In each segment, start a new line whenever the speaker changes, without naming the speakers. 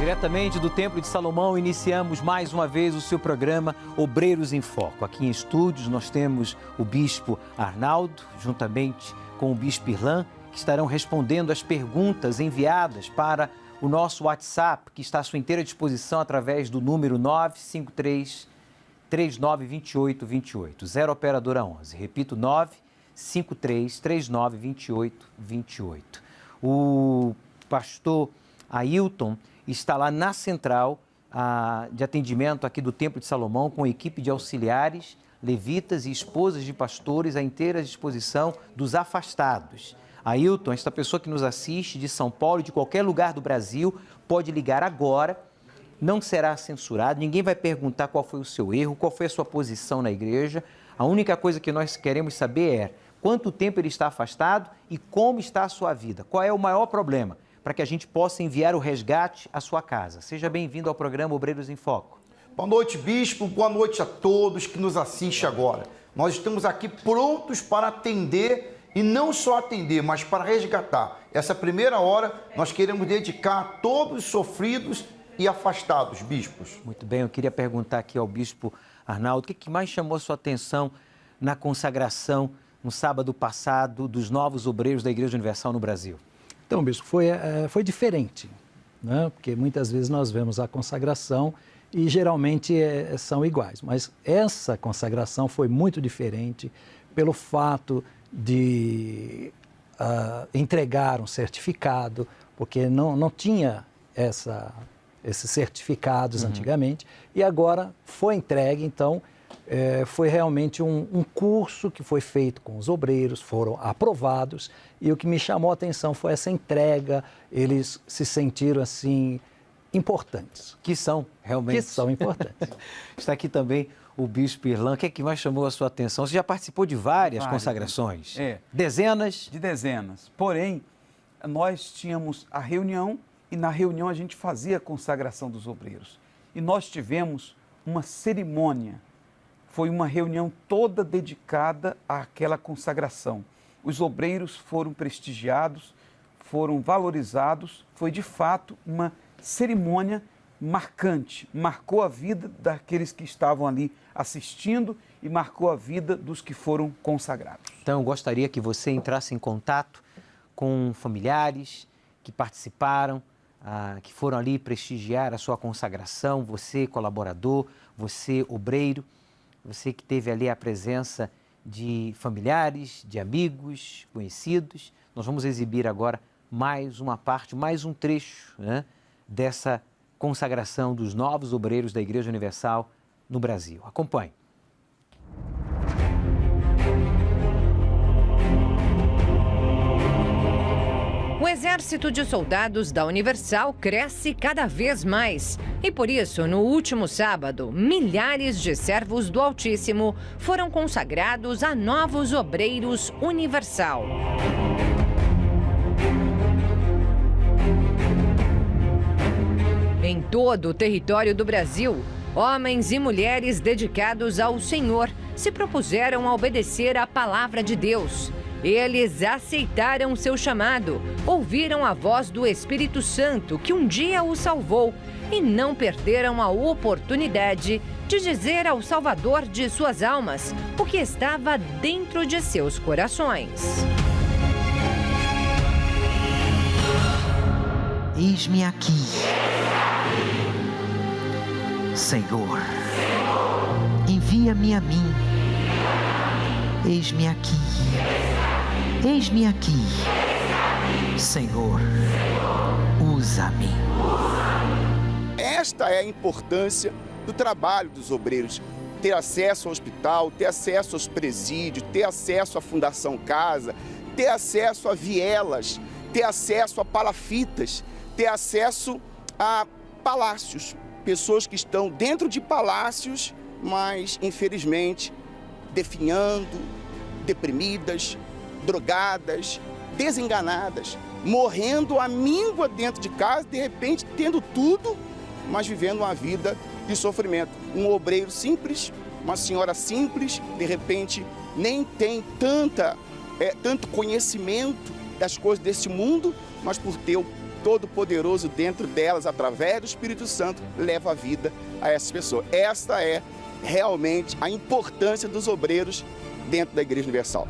Diretamente do Templo de Salomão, iniciamos mais uma vez o seu programa Obreiros em Foco. Aqui em estúdios nós temos o Bispo Arnaldo, juntamente com o Bispo Irlan, que estarão respondendo as perguntas enviadas para o nosso WhatsApp, que está à sua inteira disposição através do número 953 3928 28, 0 operadora 11. Repito, 953 3928 28. O pastor Ailton está lá na central de atendimento aqui do Templo de Salomão, com a equipe de auxiliares, levitas e esposas de pastores à inteira disposição dos afastados. Ailton, esta pessoa que nos assiste de São Paulo e de qualquer lugar do Brasil, pode ligar agora, não será censurado, ninguém vai perguntar qual foi o seu erro, qual foi a sua posição na igreja. A única coisa que nós queremos saber é quanto tempo ele está afastado e como está a sua vida, qual é o maior problema, para que a gente possa enviar o resgate à sua casa. Seja bem-vindo ao programa Obreiros em Foco.
Boa noite, Bispo. Boa noite a todos que nos assistem agora. Nós estamos aqui prontos para atender, e não só atender, mas para resgatar. Essa primeira hora nós queremos dedicar a todos os sofridos e afastados, bispos.
Muito bem, eu queria perguntar aqui ao Bispo Arnaldo, o que mais chamou a sua atenção na consagração, no sábado passado, dos novos obreiros da Igreja Universal no Brasil?
Então, Bispo, foi diferente, né? Porque muitas vezes nós vemos a consagração e geralmente são iguais, mas essa consagração foi muito diferente pelo fato de entregar um certificado, porque não tinha esses certificados antigamente, e agora foi entregue, então foi realmente um curso que foi feito com os obreiros, foram aprovados, e o que me chamou a atenção foi essa entrega, eles se sentiram assim importantes.
Que são, realmente.
Que são importantes.
Está aqui também o Bispo Irlan. O que é que mais chamou a sua atenção? Você já participou de várias consagrações?
Dezenas? De dezenas. Porém, nós tínhamos a reunião e na reunião a gente fazia a consagração dos obreiros. E nós tivemos uma cerimônia. Foi uma reunião toda dedicada àquela consagração. Os obreiros foram prestigiados, foram valorizados. Foi, de fato, uma cerimônia marcante. Marcou a vida daqueles que estavam ali assistindo e marcou a vida dos que foram consagrados.
Então, eu gostaria que você entrasse em contato com familiares que participaram, que foram ali prestigiar a sua consagração, você colaborador, você obreiro, você que teve ali a presença de familiares, de amigos, conhecidos. Nós vamos exibir agora mais uma parte, mais um trecho, né, dessa consagração dos novos obreiros da Igreja Universal no Brasil. Acompanhe.
O exército de soldados da Universal cresce cada vez mais. E por isso, no último sábado, milhares de servos do Altíssimo foram consagrados a novos obreiros Universal. Em todo o território do Brasil, homens e mulheres dedicados ao Senhor se propuseram a obedecer à palavra de Deus. Eles aceitaram seu chamado, ouviram a voz do Espírito Santo que um dia os salvou e não perderam a oportunidade de dizer ao Salvador de suas almas o que estava dentro de seus corações.
Eis-me aqui, Senhor, envia-me a mim. Eis-me aqui, eis-me aqui, Senhor, usa-me.
Esta é a importância do trabalho dos obreiros. Ter acesso ao hospital, ter acesso aos presídios, ter acesso à Fundação Casa, ter acesso a vielas, ter acesso a palafitas, ter acesso a palácios. Pessoas que estão dentro de palácios, mas infelizmente definhando, deprimidas, drogadas, desenganadas, morrendo à míngua dentro de casa, de repente tendo tudo, mas vivendo uma vida de sofrimento. Um obreiro simples, uma senhora simples, de repente nem tem tanto conhecimento das coisas desse mundo, mas por ter Todo-Poderoso dentro delas, através do Espírito Santo, leva a vida a essas pessoas. Esta é realmente a importância dos obreiros dentro da Igreja Universal.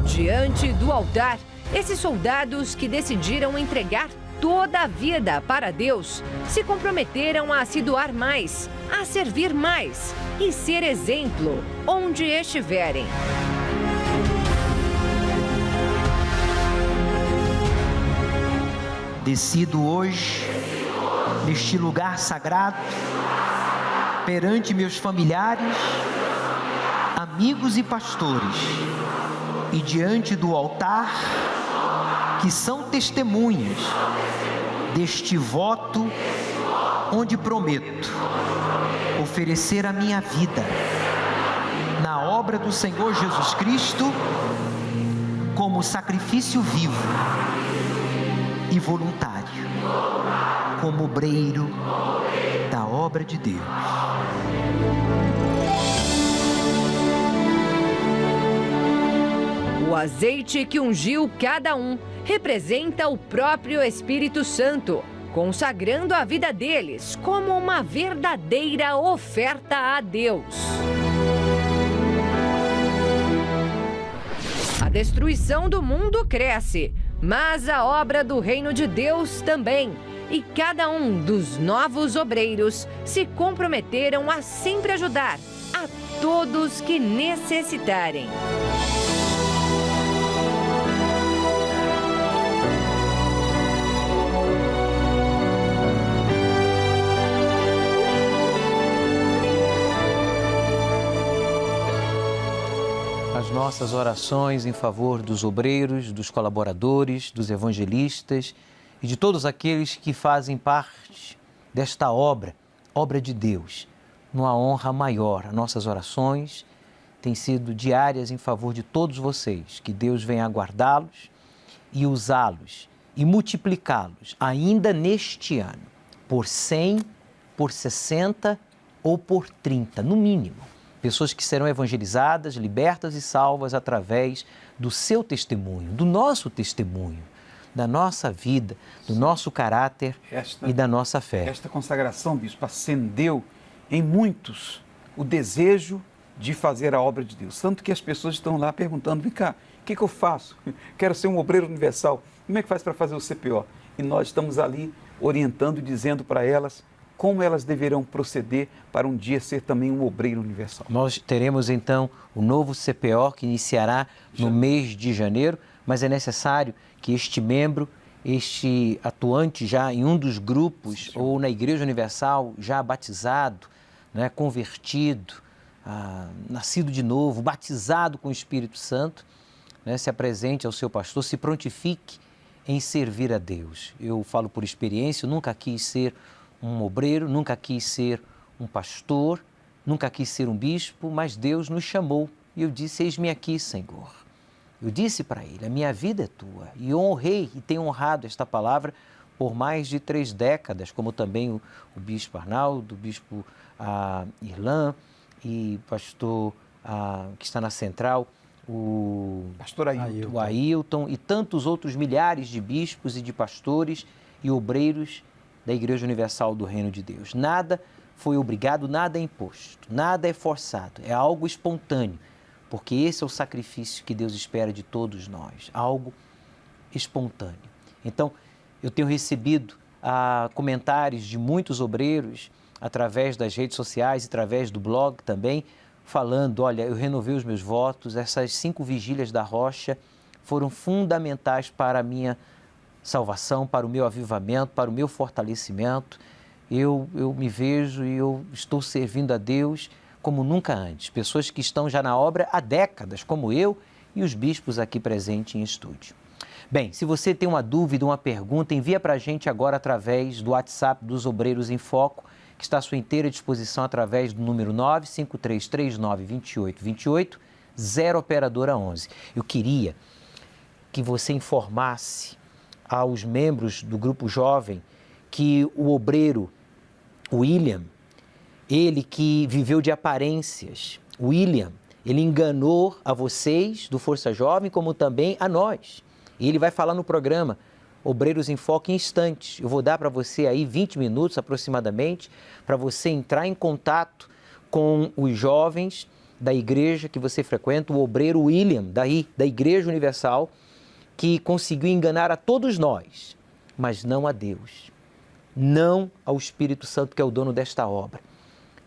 Diante do altar, esses soldados que decidiram entregar toda a vida para Deus se comprometeram a se doar mais, a servir mais e ser exemplo onde estiverem.
Decido hoje, neste lugar sagrado, perante meus familiares, amigos e pastores, e diante do altar, que são testemunhas deste voto, onde prometo oferecer a minha vida na obra do Senhor Jesus Cristo como sacrifício vivo e voluntário, como obreiro da obra de Deus.
O azeite que ungiu cada um representa o próprio Espírito Santo, consagrando a vida deles como uma verdadeira oferta a Deus. A destruição do mundo cresce, mas a obra do reino de Deus também. E cada um dos novos obreiros se comprometeram a sempre ajudar a todos que necessitarem.
As nossas orações em favor dos obreiros, dos colaboradores, dos evangelistas e de todos aqueles que fazem parte desta obra de Deus, numa honra maior. Nossas orações têm sido diárias em favor de todos vocês, que Deus venha guardá-los e usá-los e multiplicá-los ainda neste ano, por 100, por 60 ou por 30, no mínimo. Pessoas que serão evangelizadas, libertas e salvas através do seu testemunho, do nosso testemunho, da nossa vida, do nosso caráter e da nossa fé.
Esta consagração, bispo, acendeu em muitos o desejo de fazer a obra de Deus. Tanto que as pessoas estão lá perguntando, vem cá, o que eu faço? Quero ser um obreiro universal. Como é que faz para fazer o CPO? E nós estamos ali orientando e dizendo para elas como elas deverão proceder para um dia ser também um obreiro universal.
Nós teremos então o novo CPO que iniciará no mês de janeiro, mas é necessário que este membro, este atuante já em um dos grupos ou na Igreja Universal, já batizado, né, convertido, nascido de novo, batizado com o Espírito Santo, né, se apresente ao seu pastor, se prontifique em servir a Deus. Eu falo por experiência, eu nunca quis ser um obreiro, nunca quis ser um pastor, nunca quis ser um bispo, mas Deus nos chamou e eu disse, eis-me aqui, Senhor. Eu disse para ele, a minha vida é tua, e eu honrei e tenho honrado esta palavra por mais de 3 décadas, como também o bispo Arnaldo, o bispo Irlan e o pastor que está na central, o
pastor Ailton.
O Ailton e tantos outros milhares de bispos e de pastores e obreiros da Igreja Universal do Reino de Deus. Nada foi obrigado, nada é imposto, nada é forçado, é algo espontâneo, porque esse é o sacrifício que Deus espera de todos nós, algo espontâneo. Então, eu tenho recebido comentários de muitos obreiros através das redes sociais, através do blog também, falando, olha, eu renovei os meus votos, essas 5 vigílias da Rocha foram fundamentais para a minha salvação, para o meu avivamento, para o meu fortalecimento. Eu me vejo e eu estou servindo a Deus como nunca antes. Pessoas que estão já na obra há décadas, como eu e os bispos aqui presentes em estúdio. Bem, se você tem uma dúvida, uma pergunta, envia para a gente agora através do WhatsApp dos Obreiros em Foco, que está à sua inteira disposição através do número 953392828, 0 operadora 11. Eu queria que você informasse aos membros do grupo jovem que o obreiro William, ele que viveu de aparências, William, ele enganou a vocês do Força Jovem, como também a nós. E ele vai falar no programa Obreiros em Foco em instantes. Eu vou dar para você aí 20 minutos aproximadamente para você entrar em contato com os jovens da igreja que você frequenta, o obreiro William, da Igreja Universal, que conseguiu enganar a todos nós, mas não a Deus, não ao Espírito Santo, que é o dono desta obra.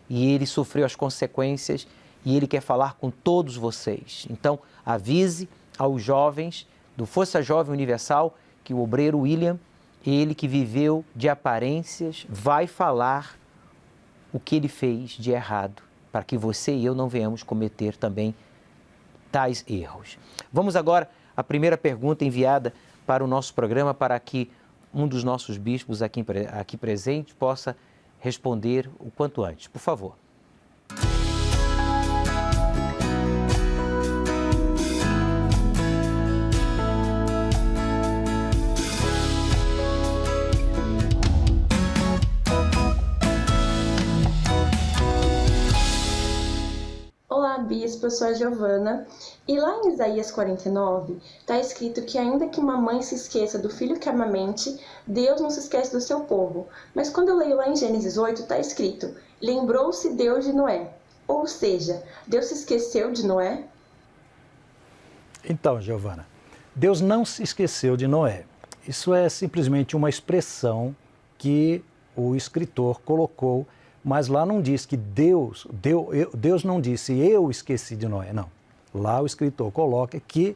E ele sofreu as consequências e ele quer falar com todos vocês. Então, avise aos jovens do Força Jovem Universal que o obreiro William, ele que viveu de aparências, vai falar o que ele fez de errado, para que você e eu não venhamos cometer também tais erros. Vamos agora à primeira pergunta enviada para o nosso programa, para que um dos nossos bispos aqui presente possa responder o quanto antes. Por favor.
Olá, Bispo, eu sou a Giovana. E lá em Isaías 49, está escrito que ainda que uma mãe se esqueça do filho que amamente, Deus não se esquece do seu povo. Mas quando eu leio lá em Gênesis 8, está escrito, lembrou-se Deus de Noé. Ou seja, Deus se esqueceu de Noé?
Então, Giovana, Deus não se esqueceu de Noé. Isso é simplesmente uma expressão que o escritor colocou, mas lá não diz que Deus não disse eu esqueci de Noé, não. Lá o escritor coloca que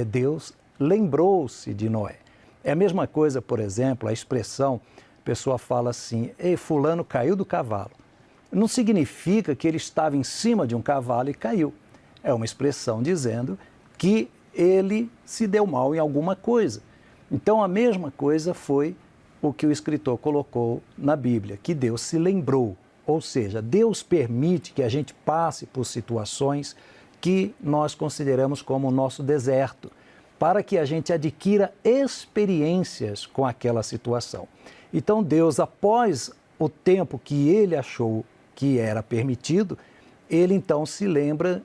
Deus lembrou-se de Noé. É a mesma coisa, por exemplo, a expressão, a pessoa fala assim, fulano caiu do cavalo. Não significa que ele estava em cima de um cavalo e caiu. É uma expressão dizendo que ele se deu mal em alguma coisa. Então a mesma coisa foi o que o escritor colocou na Bíblia, que Deus se lembrou. Ou seja, Deus permite que a gente passe por situações que nós consideramos como o nosso deserto, para que a gente adquira experiências com aquela situação. Então Deus, após o tempo que ele achou que era permitido, ele então se lembra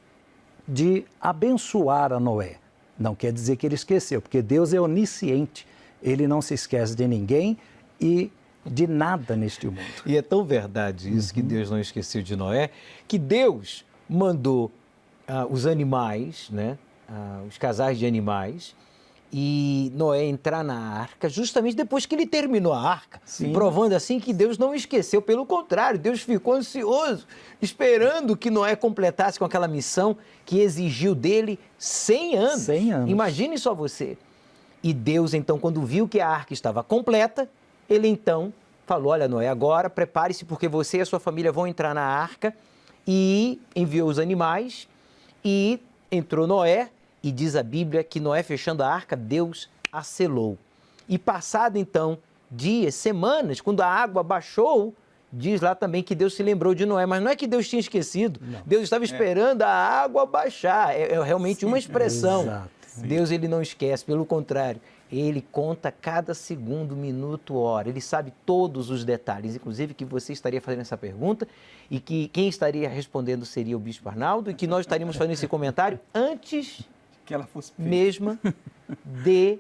de abençoar a Noé. Não quer dizer que ele esqueceu, porque Deus é onisciente, ele não se esquece de ninguém e de nada neste mundo.
E é tão verdade isso, que Deus não esqueceu de Noé, que Deus mandou os animais, né, os casais de animais, e Noé entrar na arca, justamente depois que ele terminou a arca, provando assim que Deus não esqueceu, pelo contrário, Deus ficou ansioso, esperando que Noé completasse com aquela missão que exigiu dele 100 anos.
100 anos.
Imagine só você. E Deus, então, quando viu que a arca estava completa, ele então falou, olha, Noé, agora prepare-se porque você e a sua família vão entrar na arca, e enviou os animais, e entrou Noé, e diz a Bíblia que Noé, fechando a arca, Deus a selou. E passado então dias, semanas, quando a água baixou, diz lá também que Deus se lembrou de Noé, mas não é que Deus tinha esquecido, não. Deus estava esperando a água baixar, é realmente uma expressão.
Exato.
Deus, ele não esquece, pelo contrário, ele conta cada segundo, minuto, hora, ele sabe todos os detalhes, inclusive que você estaria fazendo essa pergunta e que quem estaria respondendo seria o Bispo Arnaldo e que nós estaríamos fazendo esse comentário antes
que ela fosse feita.
Mesmo de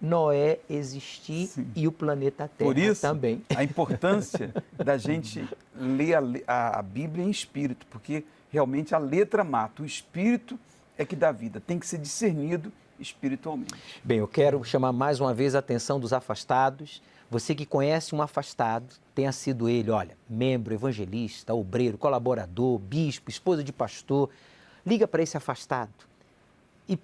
Noé existir e o planeta Terra
Por isso,
também.
A importância da gente ler a Bíblia em espírito, porque realmente a letra mata, o espírito é que dá vida, tem que ser discernido espiritualmente.
Bem, eu quero chamar mais uma vez a atenção dos afastados. Você que conhece um afastado, tenha sido ele, olha, membro, evangelista, obreiro, colaborador, bispo, esposa de pastor, liga para esse afastado.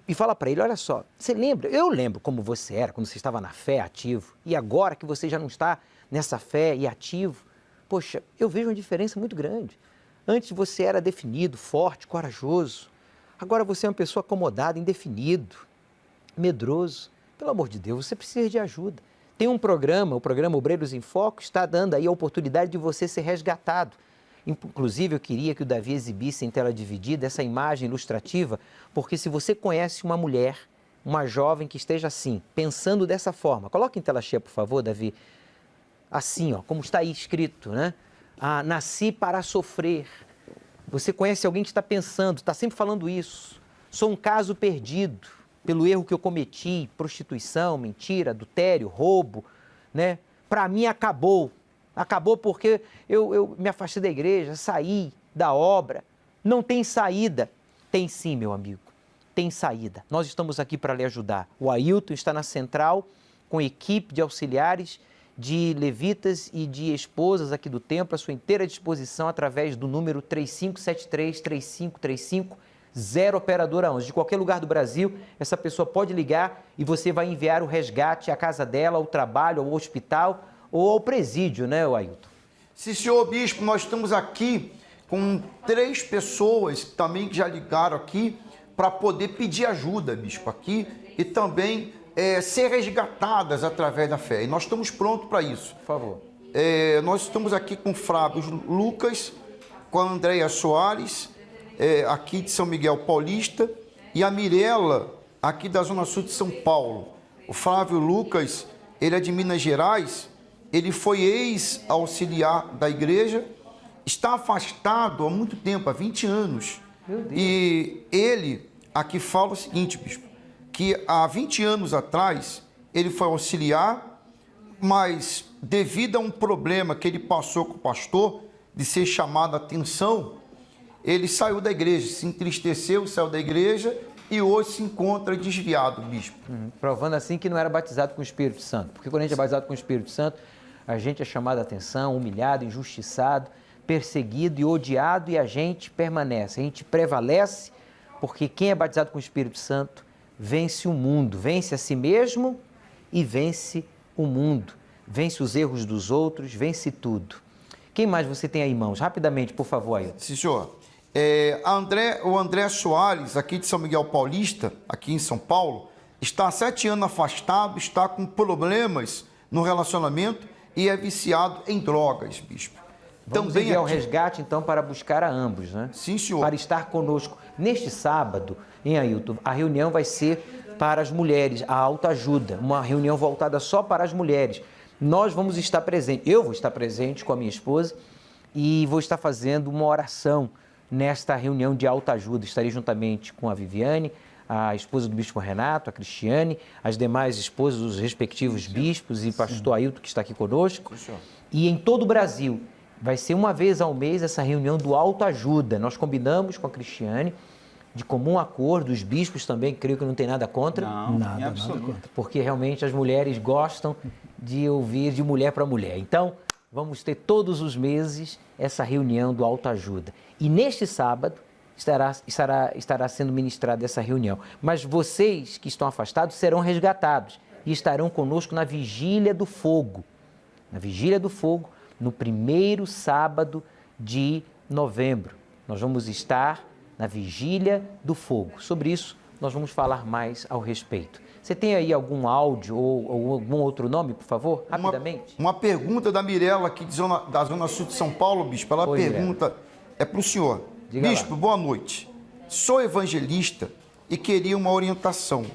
E fala para ele, olha só, você lembra? Eu lembro como você era, quando você estava na fé, ativo, e agora que você já não está nessa fé e ativo, poxa, eu vejo uma diferença muito grande. Antes você era definido, forte, corajoso, agora você é uma pessoa acomodada, indefinido, medroso. Pelo amor de Deus, você precisa de ajuda. Tem um programa, o programa Obreiros em Foco, está dando aí a oportunidade de você ser resgatado. Inclusive, eu queria que o Davi exibisse em tela dividida essa imagem ilustrativa, porque se você conhece uma mulher, uma jovem que esteja assim, pensando dessa forma, coloque em tela cheia, por favor, Davi, assim, ó, como está aí escrito, né? Nasci para sofrer. Você conhece alguém que está pensando, está sempre falando isso. Sou um caso perdido. pelo erro que eu cometi, prostituição, mentira, adultério, roubo, né? Para mim acabou. Acabou porque eu me afastei da igreja, saí da obra. Não tem saída. Tem sim, meu amigo. Tem saída. Nós estamos aqui para lhe ajudar. O Ailton está na central com equipe de auxiliares, de levitas e de esposas aqui do templo à sua inteira disposição através do número 3573-3535, 0 operadora 11. De qualquer lugar do Brasil, essa pessoa pode ligar e você vai enviar o resgate à casa dela, ao trabalho, ao hospital ou ao presídio, né, Ailton?
Sim, senhor bispo, nós estamos aqui com 3 pessoas também que já ligaram aqui para poder pedir ajuda, bispo, aqui e também ser resgatadas através da fé. E nós estamos prontos para isso.
Por favor.
Nós estamos aqui com o Flávio Lucas, com a Andréia Soares, aqui de São Miguel Paulista, e a Mirela, aqui da Zona Sul de São Paulo. O Flávio Lucas, ele é de Minas Gerais, ele foi ex-auxiliar da igreja, está afastado há muito tempo, há 20 anos. E ele aqui fala o seguinte, bispo, que há 20 anos atrás ele foi auxiliar, mas devido a um problema que ele passou com o pastor, de ser chamado a atenção, ele saiu da igreja, se entristeceu, saiu da igreja e hoje se encontra desviado, bispo.
Provando assim que não era batizado com o Espírito Santo. Porque quando a gente é batizado com o Espírito Santo, a gente é chamado a atenção, humilhado, injustiçado, perseguido e odiado, e a gente permanece, a gente prevalece, porque quem é batizado com o Espírito Santo vence o mundo, vence a si mesmo e vence o mundo, vence os erros dos outros, vence tudo. Quem mais você tem aí, irmãos? Rapidamente, por favor, aí.
Sim, senhor. O André Soares, aqui de São Miguel Paulista, aqui em São Paulo, está há 7 anos afastado, está com problemas no relacionamento e é viciado em drogas, bispo.
Vamos
Também
enviar o
aqui...
resgate, então, para buscar a ambos, né?
Sim, senhor.
Para estar conosco. Neste sábado, em Ailton, a reunião vai ser para as mulheres, a autoajuda, uma reunião voltada só para as mulheres. Nós vamos estar presentes, eu vou estar presente com a minha esposa e vou estar fazendo uma oração nesta reunião de autoajuda. Estarei juntamente com a Viviane, a esposa do bispo Renato, a Cristiane, as demais esposas dos respectivos bispos e pastor Ailton, que está aqui conosco. E em todo o Brasil, vai ser uma vez ao mês essa reunião do autoajuda. Nós combinamos com a Cristiane, de comum acordo, os bispos também, creio que não tem nada contra.
Não,
Nada
absoluto.
Porque realmente as mulheres gostam de ouvir de mulher para mulher. Então, vamos ter todos os meses essa reunião do autoajuda. E neste sábado estará sendo ministrada essa reunião. Mas vocês que estão afastados serão resgatados e estarão conosco na Vigília do Fogo. Na Vigília do Fogo, no primeiro sábado de novembro. Nós vamos estar na Vigília do Fogo. Sobre isso, nós vamos falar mais ao respeito. Você tem aí algum áudio ou algum outro nome, por favor? Rapidamente.
Uma pergunta da Mirela, aqui da Zona Sul de São Paulo, bispo. Ela
Oi,
pergunta, é para o senhor.
Diga
Bispo,
lá.
boa noite. Sou evangelista e queria uma orientação.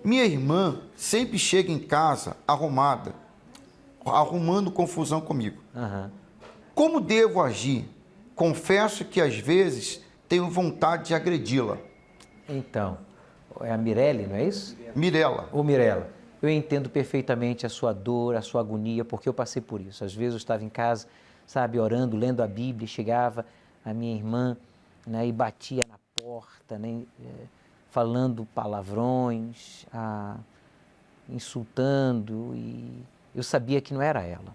Minha irmã sempre chega em casa arrumada, arrumando confusão comigo.
Aham.
Como devo agir? Confesso que às vezes tenho vontade de agredi-la.
Então, é a Mirelle, não é isso?
Mirela.
Ô Mirella, eu entendo perfeitamente a sua dor, a sua agonia, porque eu passei por isso. Às vezes eu estava em casa, sabe, orando, lendo a Bíblia, e chegava a minha irmã, né, e batia na porta, né, falando palavrões, insultando, e eu sabia que não era ela.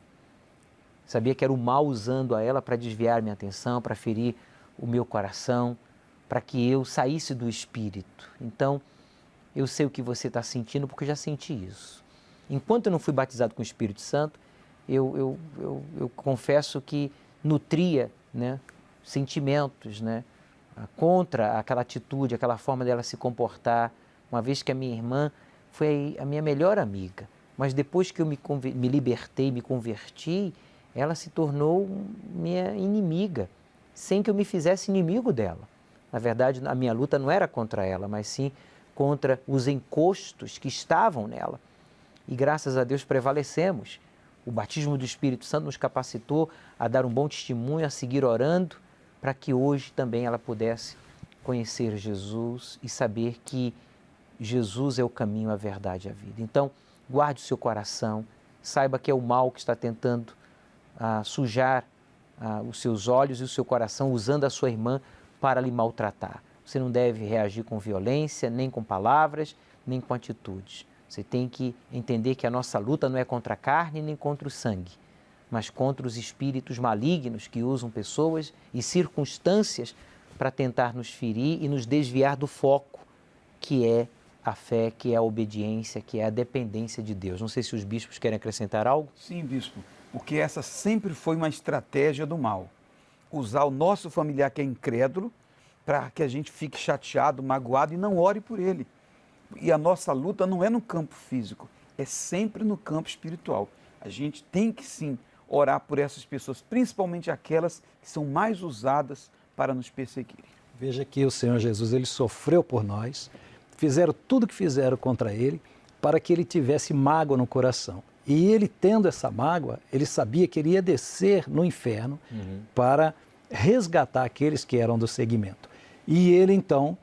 Sabia que era o mal usando a ela para desviar minha atenção, para ferir o meu coração, para que eu saísse do Espírito. Então, eu sei o que você está sentindo, porque eu já senti isso. Enquanto eu não fui batizado com o Espírito Santo, eu confesso que nutria, né, sentimentos, né, contra aquela atitude, aquela forma dela se comportar, uma vez que a minha irmã foi a minha melhor amiga. Mas depois que eu me libertei, me converti, ela se tornou minha inimiga, sem que eu me fizesse inimigo dela. Na verdade, a minha luta não era contra ela, mas sim contra os encostos que estavam nela. E graças a Deus prevalecemos. O batismo do Espírito Santo nos capacitou a dar um bom testemunho, a seguir orando, para que hoje também ela pudesse conhecer Jesus e saber que Jesus é o caminho, a verdade e a vida. Então, guarde o seu coração, saiba que é o mal que está tentando sujar os seus olhos e o seu coração, usando a sua irmã para lhe maltratar. Você não deve reagir com violência, nem com palavras, nem com atitudes. Você tem que entender que a nossa luta não é contra a carne nem contra o sangue, mas contra os espíritos malignos que usam pessoas e circunstâncias para tentar nos ferir e nos desviar do foco, que é a fé, que é a obediência, que é a dependência de Deus. Não sei se os bispos querem acrescentar algo.
Sim, bispo, porque essa sempre foi uma estratégia do mal. Usar o nosso familiar que é incrédulo para que a gente fique chateado, magoado e não ore por ele. E a nossa luta não é no campo físico, é sempre no campo espiritual. A gente tem que sim orar por essas pessoas, principalmente aquelas que são mais usadas para nos perseguirem.
Veja que o Senhor Jesus, ele sofreu por nós, fizeram tudo o que fizeram contra ele para que ele tivesse mágoa no coração. E ele, tendo essa mágoa, ele sabia que ele ia descer no inferno para resgatar aqueles que eram do segmento. E ele, então,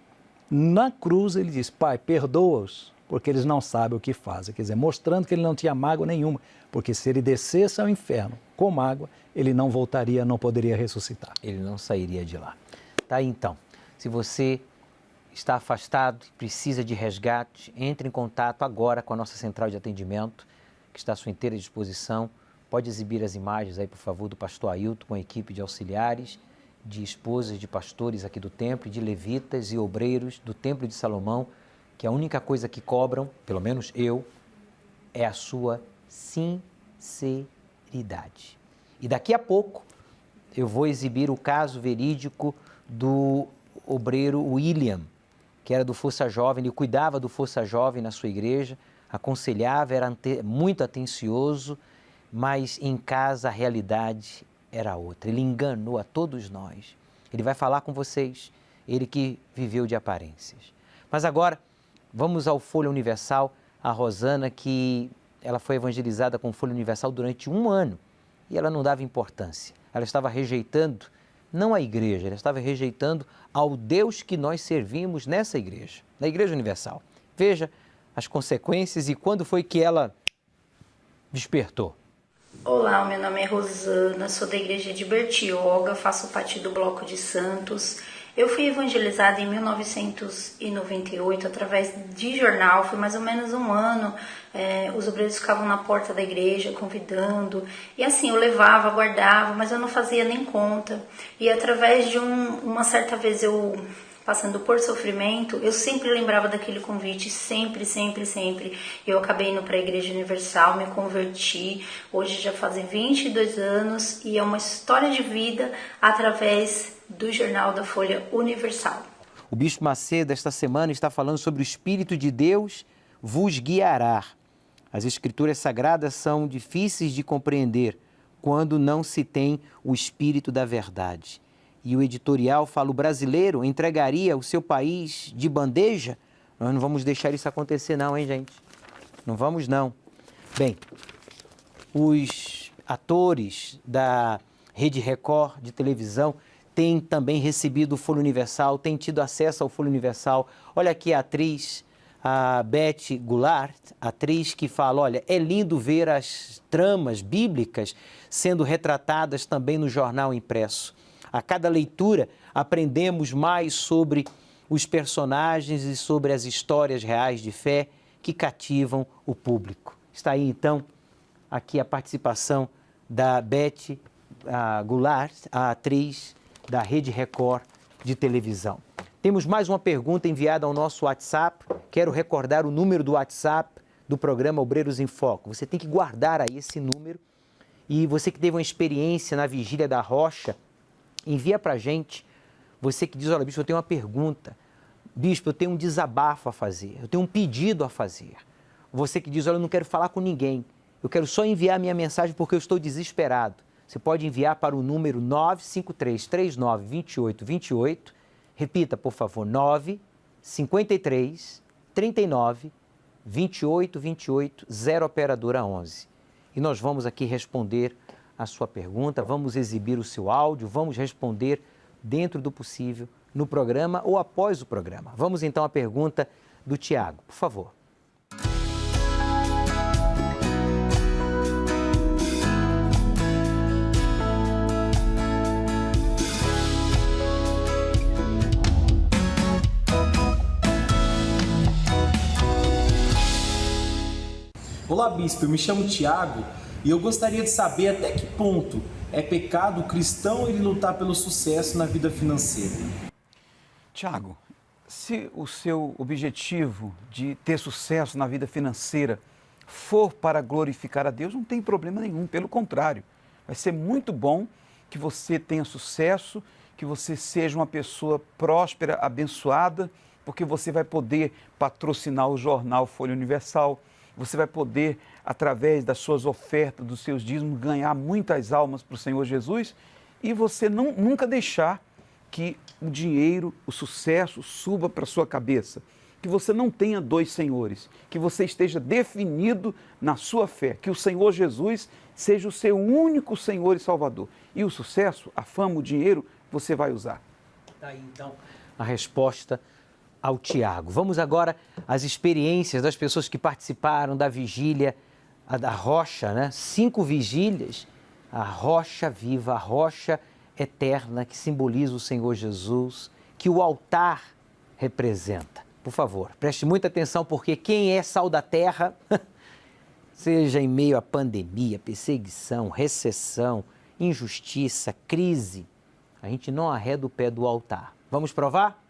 na cruz, ele diz: Pai, perdoa-os, porque eles não sabem o que fazem. Quer dizer, mostrando que ele não tinha mágoa nenhuma, porque se ele descesse ao inferno com mágoa, ele não voltaria, não poderia ressuscitar.
Ele não sairia de lá. Tá aí, então. Se você está afastado e precisa de resgate, entre em contato agora com a nossa central de atendimento, que está à sua inteira disposição. Pode exibir as imagens aí, por favor, do pastor Ailton com a equipe de auxiliares, de esposas de pastores aqui do templo, de levitas e obreiros do Templo de Salomão, que a única coisa que cobram, pelo menos eu, é a sua sinceridade. E daqui a pouco eu vou exibir o caso verídico do obreiro William, que era do Força Jovem, ele cuidava do Força Jovem na sua igreja, aconselhava, era muito atencioso, mas em casa a realidade era outra. Ele enganou a todos nós. Ele vai falar com vocês, ele que viveu de aparências. Mas agora, vamos ao Folha Universal, a Rosana, que ela foi evangelizada com Folha Universal durante 1 ano e ela não dava importância. Ela estava rejeitando, não a igreja, ela estava rejeitando ao Deus que nós servimos nessa igreja, na Igreja Universal. Veja as consequências e quando foi que ela despertou.
Olá, meu nome é Rosana, sou da igreja de Bertioga, faço parte do Bloco de Santos. Eu fui evangelizada em 1998 através de jornal, foi mais ou menos 1 ano. Os obreiros ficavam na porta da igreja convidando, e assim eu levava, guardava, mas eu não fazia nem conta. E através de uma certa vez eu passando por sofrimento, eu sempre lembrava daquele convite, sempre. Eu acabei indo para a Igreja Universal, me converti, hoje já fazem 22 anos e é uma história de vida através do jornal da Folha Universal.
O Bispo Macedo, esta semana, está falando sobre o Espírito de Deus vos guiará. As Escrituras Sagradas são difíceis de compreender quando não se tem o Espírito da verdade. E o editorial fala: o brasileiro entregaria o seu país de bandeja? Nós não vamos deixar isso acontecer não, hein, gente? Não vamos, não. Bem, os atores da Rede Record de televisão têm também recebido o Folha Universal, têm tido acesso ao Folha Universal. Olha aqui a atriz, a Beth Goulart, atriz que fala: olha, é lindo ver as tramas bíblicas sendo retratadas também no jornal impresso. A cada leitura aprendemos mais sobre os personagens e sobre as histórias reais de fé que cativam o público. Está aí então aqui a participação da Beth Goulart, a atriz da Rede Record de televisão. Temos mais uma pergunta enviada ao nosso WhatsApp. Quero recordar o número do WhatsApp do programa Obreiros em Foco. Você tem que guardar aí esse número. E você que teve uma experiência na Vigília da Rocha, envia para a gente. Você que diz: olha, bispo, eu tenho uma pergunta. Bispo, eu tenho um desabafo a fazer. Eu tenho um pedido a fazer. Você que diz: olha, eu não quero falar com ninguém. Eu quero só enviar minha mensagem porque eu estou desesperado. Você pode enviar para o número 953-39-2828. Repita, por favor, 953-39-2828, 0 operadora 11. E nós vamos aqui responder a sua pergunta, vamos exibir o seu áudio, vamos responder dentro do possível no programa ou após o programa. Vamos então à pergunta do Tiago. Por favor.
Olá, bispo, eu me chamo Tiago e eu gostaria de saber até que ponto é pecado o cristão ele lutar pelo sucesso na vida financeira.
Tiago, se o seu objetivo de ter sucesso na vida financeira for para glorificar a Deus, não tem problema nenhum, pelo contrário, vai ser muito bom que você tenha sucesso, que você seja uma pessoa próspera, abençoada, porque você vai poder patrocinar o jornal Folha Universal, você vai poder, através das suas ofertas, dos seus dízimos, ganhar muitas almas para o Senhor Jesus e você nunca deixar que o dinheiro, o sucesso suba para a sua cabeça. Que você não tenha dois senhores, que você esteja definido na sua fé, que o Senhor Jesus seja o seu único Senhor e Salvador. E o sucesso, a fama, o dinheiro, você vai usar.
Daí então a resposta ao Tiago. Vamos agora às experiências das pessoas que participaram da vigília da rocha, né? 5 vigílias, a rocha viva, a rocha eterna que simboliza o Senhor Jesus, que o altar representa. Por favor, preste muita atenção, porque quem é sal da terra, seja em meio à pandemia, perseguição, recessão, injustiça, crise, a gente não arreda o pé do altar. Vamos provar?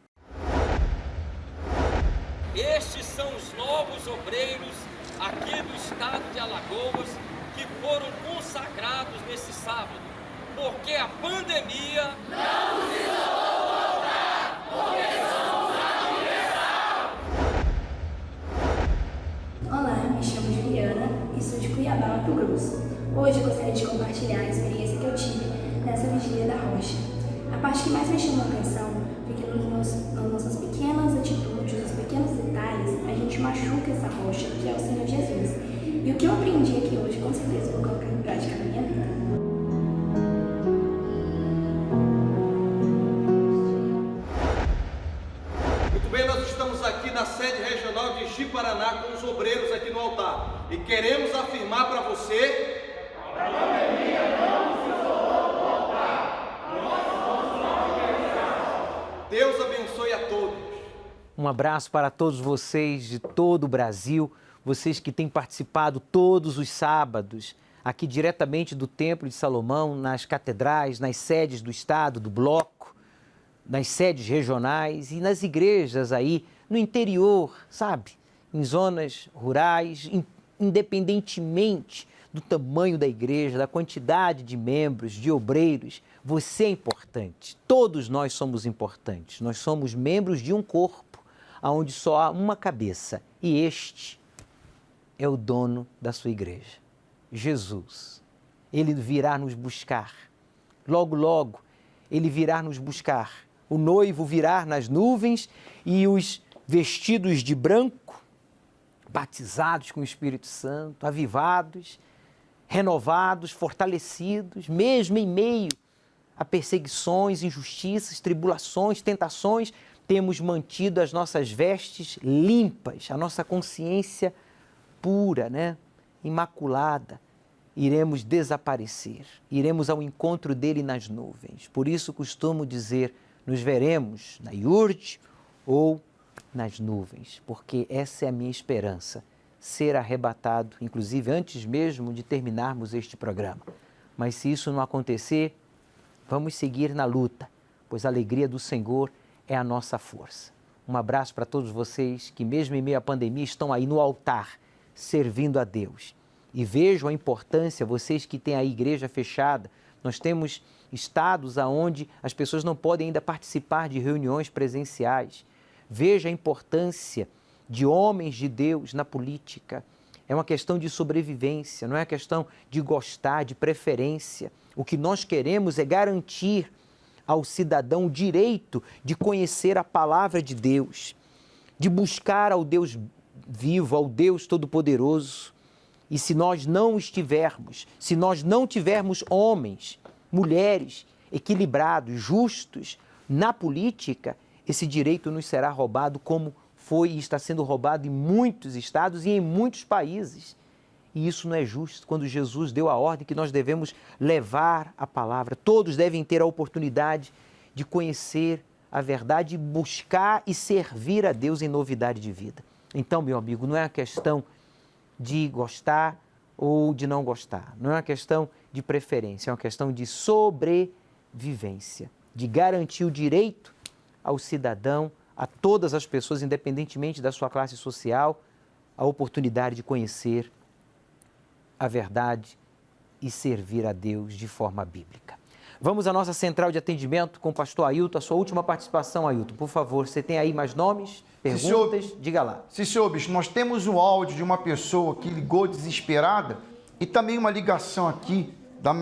Estes são os novos obreiros aqui do estado de Alagoas que foram consagrados nesse sábado, porque a pandemia não nos isolou do altar, porque somos a Universal.
Olá, me chamo Juliana e sou de Cuiabá, Mato Grosso. Hoje eu gostaria de compartilhar a experiência que eu tive nessa vigília da rocha. A parte que mais me chamou a atenção foi que nas nossas pequenas atitudes, nos pequenos detalhes, a gente machuca essa rocha que é o Senhor Jesus. E o que eu aprendi aqui hoje, com certeza vou colocar em prática na minha vida.
Muito bem, nós estamos aqui na sede regional de Ji-Paraná com os obreiros aqui no altar. E queremos afirmar para você... A pandemia não nos isolou do altar. Nós somos a Universal. Deus abençoe a todos.
Um abraço para todos vocês de todo o Brasil, vocês que têm participado todos os sábados, aqui diretamente do Templo de Salomão, nas catedrais, nas sedes do Estado, do Bloco, nas sedes regionais e nas igrejas aí no interior, sabe? Em zonas rurais, independentemente do tamanho da igreja, da quantidade de membros, de obreiros, você é importante. Todos nós somos importantes. Nós somos membros de um corpo, onde só há uma cabeça. E este é o dono da sua igreja, Jesus. Ele virá nos buscar. Logo, logo, ele virá nos buscar. O noivo virá nas nuvens e os vestidos de branco, batizados com o Espírito Santo, avivados, renovados, fortalecidos, mesmo em meio a perseguições, injustiças, tribulações, tentações, temos mantido as nossas vestes limpas, a nossa consciência pura, né? Imaculada. Iremos desaparecer, iremos ao encontro dele nas nuvens. Por isso costumo dizer, nos veremos na iurde ou nas nuvens, porque essa é a minha esperança, ser arrebatado, inclusive antes mesmo de terminarmos este programa. Mas se isso não acontecer, vamos seguir na luta, pois a alegria do Senhor é a nossa força. Um abraço para todos vocês que mesmo em meio à pandemia estão aí no altar, servindo a Deus. E vejam a importância, vocês que têm a igreja fechada, nós temos estados onde as pessoas não podem ainda participar de reuniões presenciais. Veja a importância de homens de Deus na política. É uma questão de sobrevivência, não é uma questão de gostar, de preferência. O que nós queremos é garantir ao cidadão o direito de conhecer a palavra de Deus, de buscar ao Deus vivo, ao Deus Todo-Poderoso. E se nós não estivermos, se nós não tivermos homens, mulheres equilibrados, justos na política, esse direito nos será roubado como foi e está sendo roubado em muitos estados e em muitos países. E isso não é justo, quando Jesus deu a ordem que nós devemos levar a palavra. Todos devem ter a oportunidade de conhecer a verdade, buscar e servir a Deus em novidade de vida. Então, meu amigo, não é uma questão de gostar ou de não gostar. Não é uma questão de preferência, é uma questão de sobrevivência, de garantir o direito ao cidadão, a todas as pessoas, independentemente da sua classe social, a oportunidade de conhecer a verdade e servir a Deus de forma bíblica. Vamos à nossa central de atendimento com o pastor Ailton. A sua última participação, Ailton, por favor. Você tem aí mais nomes, perguntas? Diga lá.
Sim, senhor bispo, nós temos um áudio de uma pessoa que ligou desesperada e também uma ligação aqui da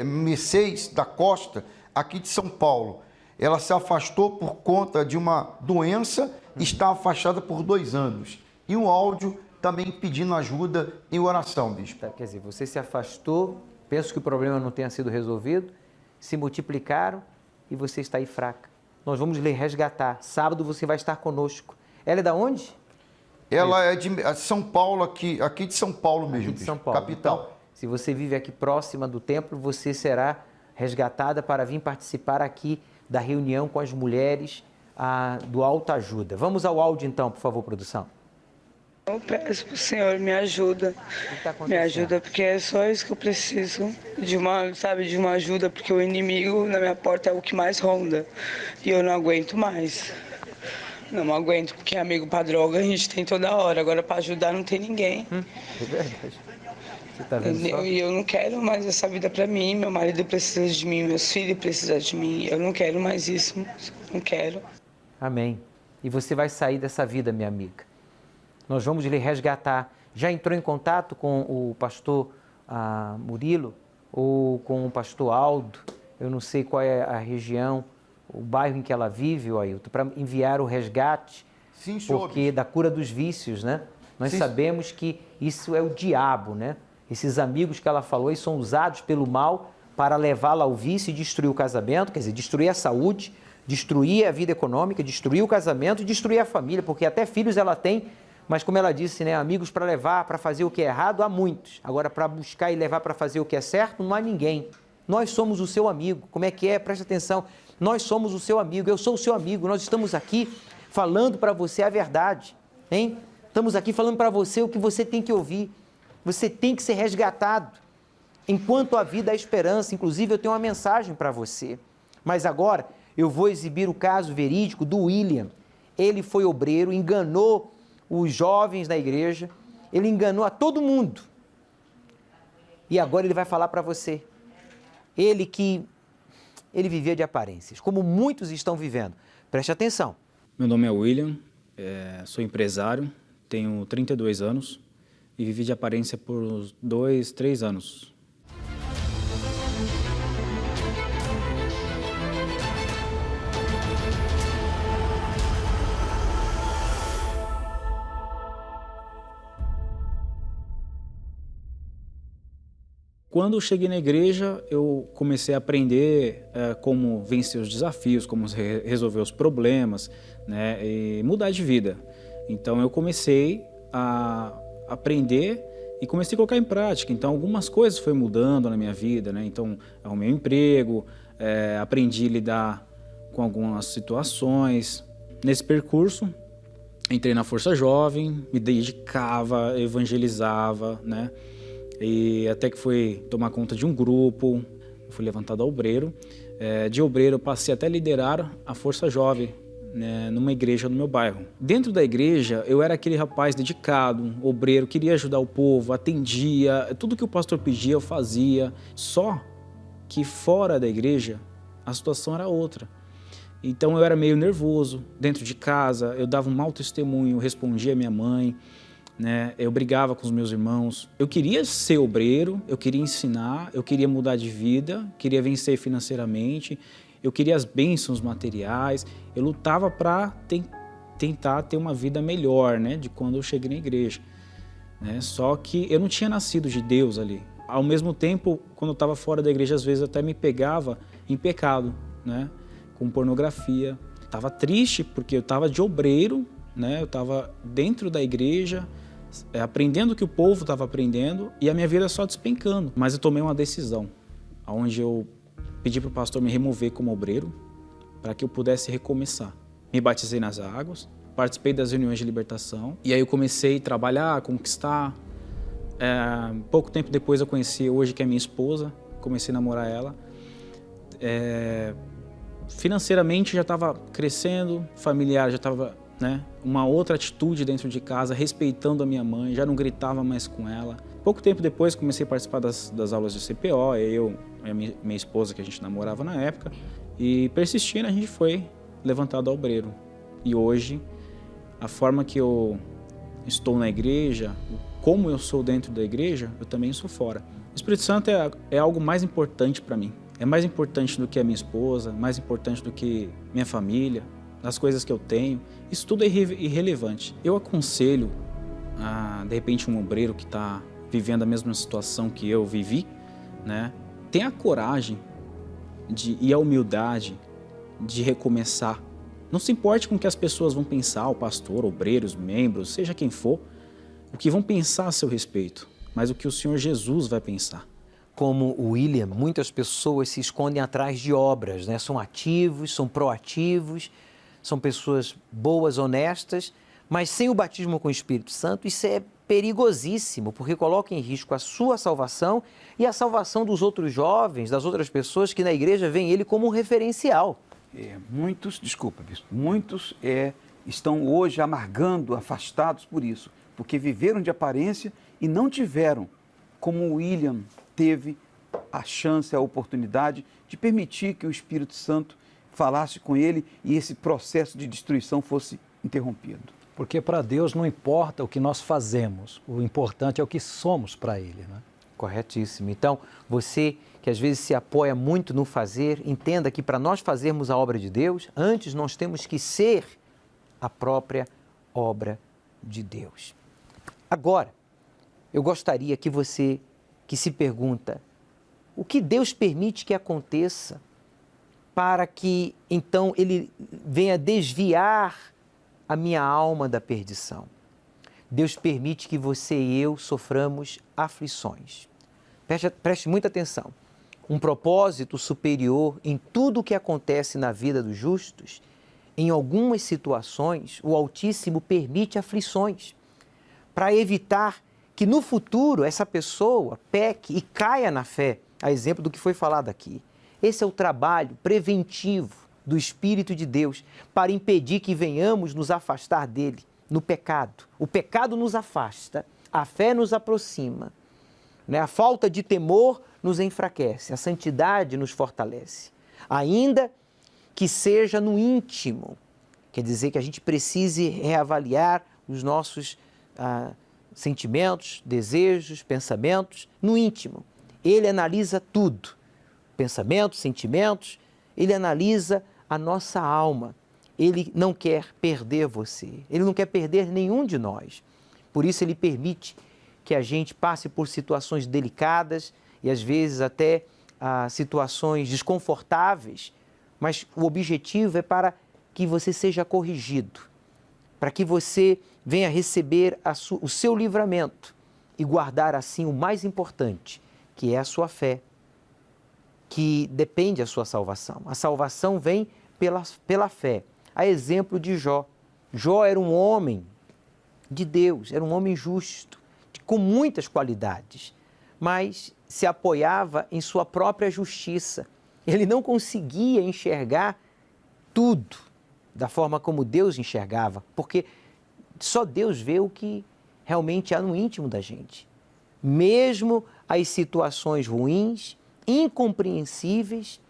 Mercedes da Costa, aqui de São Paulo. Ela se afastou por conta de uma doença e está afastada por 2 anos. E um áudio também pedindo ajuda em oração, bispo.
Tá, quer dizer, você se afastou, penso que o problema não tenha sido resolvido, se multiplicaram e você está aí fraca. Nós vamos lhe resgatar. Sábado você vai estar conosco. Ela é da onde?
Ela é de São Paulo, aqui de São Paulo mesmo,
aqui de São Paulo.
Capital.
Então, se você vive aqui próxima do templo, você será resgatada para vir participar aqui da reunião com as mulheres do Alta Ajuda. Vamos ao áudio então, por favor, produção.
Eu peço para o Senhor, me ajuda. Me ajuda, porque é só isso que eu preciso. De uma ajuda, porque o inimigo na minha porta é o que mais ronda. E eu não aguento mais. Não aguento, porque amigo para droga a gente tem toda hora. Agora para ajudar não tem ninguém.
É verdade. Você tá vendo só?
E eu não quero mais essa vida para mim. Meu marido precisa de mim, meus filhos precisam de mim. Eu não quero mais isso. Não quero.
Amém. E você vai sair dessa vida, minha amiga. Nós vamos lhe resgatar. Já entrou em contato com o pastor Murilo ou com o pastor Aldo? Eu não sei qual é a região, o bairro em que ela vive, Ailton, para enviar o resgate.
Sim, senhor.
Porque da cura dos vícios, né? Nós sabemos que isso é o diabo, né? Esses amigos que ela falou e são usados pelo mal para levá-la ao vício e destruir o casamento, quer dizer, destruir a saúde, destruir a vida econômica, destruir o casamento e destruir a família, porque até filhos ela tem. Mas como ela disse, né, amigos para levar, para fazer o que é errado, há muitos. Agora, para buscar e levar para fazer o que é certo, não há ninguém. Nós somos o seu amigo. Como é que é? Presta atenção. Nós somos o seu amigo. Eu sou o seu amigo. Nós estamos aqui falando para você a verdade. Hein? Estamos aqui falando para você o que você tem que ouvir. Você tem que ser resgatado. Enquanto a vida há esperança. Inclusive, eu tenho uma mensagem para você. Mas agora, eu vou exibir o caso verídico do William. Ele foi obreiro, enganou os jovens da igreja, ele enganou a todo mundo. E agora ele vai falar para você. Ele vivia de aparências, como muitos estão vivendo. Preste atenção.
Meu nome é William, sou empresário, tenho 32 anos e vivi de aparência por 2, 3 anos. Quando eu cheguei na igreja, eu comecei a aprender como vencer os desafios, como resolver os problemas, né, e mudar de vida. Então eu comecei a aprender e comecei a colocar em prática. Então algumas coisas foram mudando na minha vida, né? Então arrumei um emprego, aprendi a lidar com algumas situações. Nesse percurso, entrei na Força Jovem, me dedicava, evangelizava, né? E até que fui tomar conta de um grupo, fui levantado a obreiro. De obreiro eu passei até a liderar a Força Jovem, né, numa igreja no meu bairro. Dentro da igreja eu era aquele rapaz dedicado, obreiro, queria ajudar o povo, atendia, tudo que o pastor pedia eu fazia. Só que fora da igreja a situação era outra. Então eu era meio nervoso, dentro de casa eu dava um mau testemunho, respondia a minha mãe, né? Eu brigava com os meus irmãos. Eu queria ser obreiro, eu queria ensinar, eu queria mudar de vida, queria vencer financeiramente, eu queria as bênçãos materiais, eu lutava para tentar ter uma vida melhor, né, de quando eu cheguei na igreja, né? Só que eu não tinha nascido de Deus ali. Ao mesmo tempo, quando eu estava fora da igreja, às vezes eu até me pegava em pecado, né, com pornografia. Estava triste porque eu estava de obreiro, né? Eu estava dentro da igreja, aprendendo o que o povo estava aprendendo e a minha vida só despencando. Mas eu tomei uma decisão, onde eu pedi para o pastor me remover como obreiro para que eu pudesse recomeçar. Me batizei nas águas, participei das reuniões de libertação e aí eu comecei a trabalhar, a conquistar. Pouco tempo depois eu conheci hoje que é minha esposa, comecei a namorar ela. Financeiramente já estava crescendo, familiar já estava, né, uma outra atitude dentro de casa, respeitando a minha mãe, já não gritava mais com ela. Pouco tempo depois comecei a participar das aulas de CPO, eu e a minha esposa, que a gente namorava na época, e persistindo a gente foi levantado ao obreiro. E hoje, a forma que eu estou na igreja, como eu sou dentro da igreja, eu também sou fora. O Espírito Santo é algo mais importante para mim. É mais importante do que a minha esposa, mais importante do que minha família, as coisas que eu tenho. Isso tudo é irrelevante. Eu aconselho, de repente, um obreiro que está vivendo a mesma situação que eu vivi, né? Tenha a coragem e a humildade de recomeçar. Não se importe com o que as pessoas vão pensar, o pastor, obreiros, membros, seja quem for, o que vão pensar a seu respeito, mas o que o Senhor Jesus vai pensar.
Como o William, muitas pessoas se escondem atrás de obras, né? São ativos, são proativos, são pessoas boas, honestas, mas sem o batismo com o Espírito Santo, isso é perigosíssimo, porque coloca em risco a sua salvação e a salvação dos outros jovens, das outras pessoas que na igreja veem ele como um referencial.
Muitos estão hoje amargando, afastados por isso, porque viveram de aparência e não tiveram, como o William teve, a chance, a oportunidade de permitir que o Espírito Santo falasse com ele e esse processo de destruição fosse interrompido.
Porque para Deus não importa o que nós fazemos, o importante é o que somos para Ele, né?
Corretíssimo. Então, você que às vezes se apoia muito no fazer, entenda que para nós fazermos a obra de Deus, antes nós temos que ser a própria obra de Deus. Agora, eu gostaria que você que se pergunta, o que Deus permite que aconteça para que então Ele venha desviar a minha alma da perdição? Deus permite que você e eu soframos aflições. Preste muita atenção. Um propósito superior em tudo o que acontece na vida dos justos, em algumas situações, o Altíssimo permite aflições para evitar que no futuro essa pessoa peque e caia na fé, a exemplo do que foi falado aqui. Esse é o trabalho preventivo do Espírito de Deus para impedir que venhamos nos afastar dele no pecado. O pecado nos afasta, a fé nos aproxima, né? A falta de temor nos enfraquece, a santidade nos fortalece. Ainda que seja no íntimo, quer dizer que a gente precise reavaliar os nossos sentimentos, desejos, pensamentos no íntimo. Ele analisa tudo, pensamentos, sentimentos, ele analisa a nossa alma. Ele não quer perder você, ele não quer perder nenhum de nós. Por isso ele permite que a gente passe por situações delicadas e às vezes até situações desconfortáveis, mas o objetivo é para que você seja corrigido, para que você venha receber o seu livramento e guardar assim o mais importante, que é a sua fé, que depende da sua salvação. A salvação vem pela fé. A exemplo de Jó. Jó era um homem de Deus, era um homem justo, com muitas qualidades, mas se apoiava em sua própria justiça. Ele não conseguia enxergar tudo da forma como Deus enxergava, porque só Deus vê o que realmente há no íntimo da gente. Mesmo as situações ruins, incompreensíveis,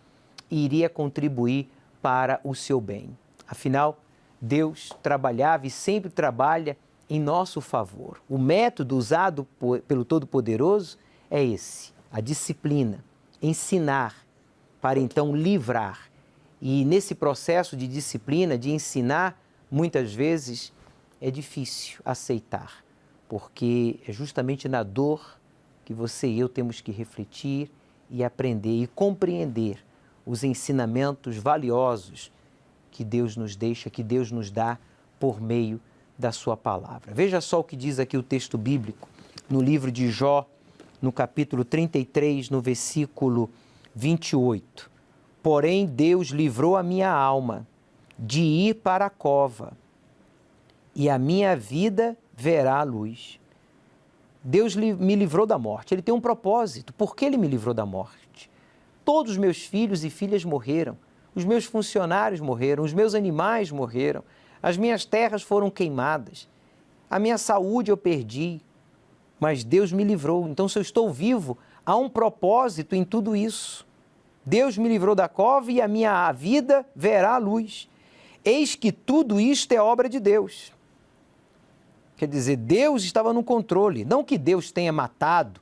iria contribuir para o seu bem. Afinal, Deus trabalhava e sempre trabalha em nosso favor. O método usado pelo Todo-Poderoso é esse, a disciplina, ensinar para então livrar. E nesse processo de disciplina, de ensinar, muitas vezes é difícil aceitar, porque é justamente na dor que você e eu temos que refletir e aprender e compreender os ensinamentos valiosos que Deus nos deixa, que Deus nos dá por meio da sua palavra. Veja só o que diz aqui o texto bíblico no livro de Jó, no capítulo 33, no versículo 28. Porém, Deus livrou a minha alma de ir para a cova, e a minha vida verá a luz. Deus me livrou da morte. Ele tem um propósito. Por que Ele me livrou da morte? Todos os meus filhos e filhas morreram. Os meus funcionários morreram. Os meus animais morreram. As minhas terras foram queimadas. A minha saúde eu perdi. Mas Deus me livrou. Então, se eu estou vivo, há um propósito em tudo isso. Deus me livrou da cova e a minha vida verá a luz. Eis que tudo isto é obra de Deus. Quer dizer, Deus estava no controle. Não que Deus tenha matado,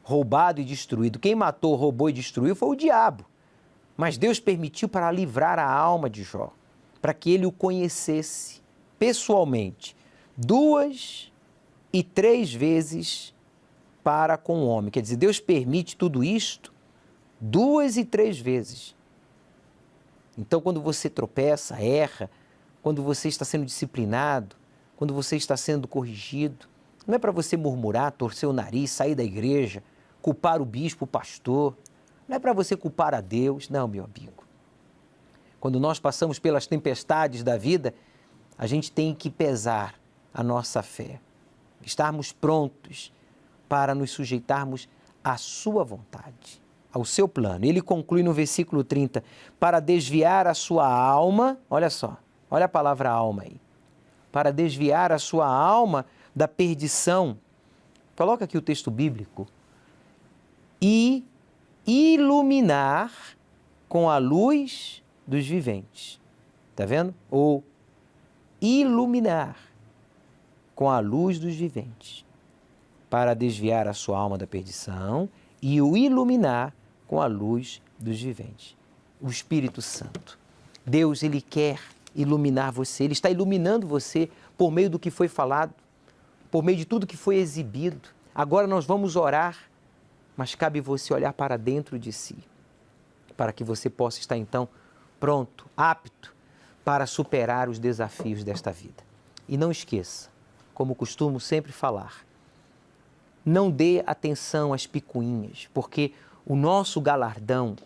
roubado e destruído. Quem matou, roubou e destruiu foi o diabo. Mas Deus permitiu para livrar a alma de Jó, para que ele o conhecesse pessoalmente 2 e 3 vezes para com o homem. Quer dizer, Deus permite tudo isto 2 e 3 vezes. Então, quando você tropeça, erra, quando você está sendo disciplinado, quando você está sendo corrigido, não é para você murmurar, torcer o nariz, sair da igreja, culpar o bispo, o pastor, não é para você culpar a Deus, não, meu amigo. Quando nós passamos pelas tempestades da vida, a gente tem que pesar a nossa fé, estarmos prontos para nos sujeitarmos à sua vontade, ao seu plano. Ele conclui no versículo 30, para desviar a sua alma, olha só, olha a palavra alma aí, para desviar a sua alma da perdição. Coloca aqui o texto bíblico. E iluminar com a luz dos viventes. Está vendo? Ou iluminar com a luz dos viventes. Para desviar a sua alma da perdição e o iluminar com a luz dos viventes. O Espírito Santo. Deus, Ele quer iluminar você. Ele está iluminando você por meio do que foi falado, por meio de tudo que foi exibido. Agora nós vamos orar, mas cabe você olhar para dentro de si, para que você possa estar então pronto, apto para superar os desafios desta vida. E não esqueça, como costumo sempre falar, não dê atenção às picuinhas, porque o nosso galardão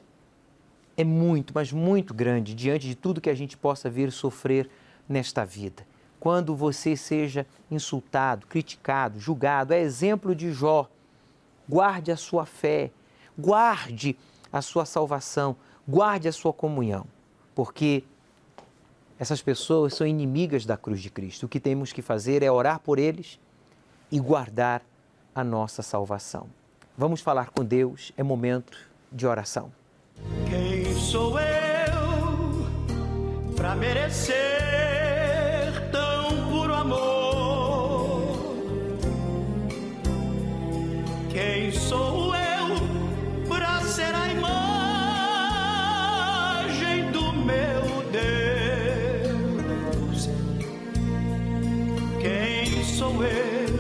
é muito, mas muito grande diante de tudo que a gente possa vir sofrer nesta vida. Quando você seja insultado, criticado, julgado, é exemplo de Jó. Guarde a sua fé, guarde a sua salvação, guarde a sua comunhão, porque essas pessoas são inimigas da cruz de Cristo. O que temos que fazer é orar por eles e guardar a nossa salvação. Vamos falar com Deus, é momento de oração.
Quem sou eu para merecer tão puro amor? Quem sou eu para ser a imagem do meu Deus? Quem sou eu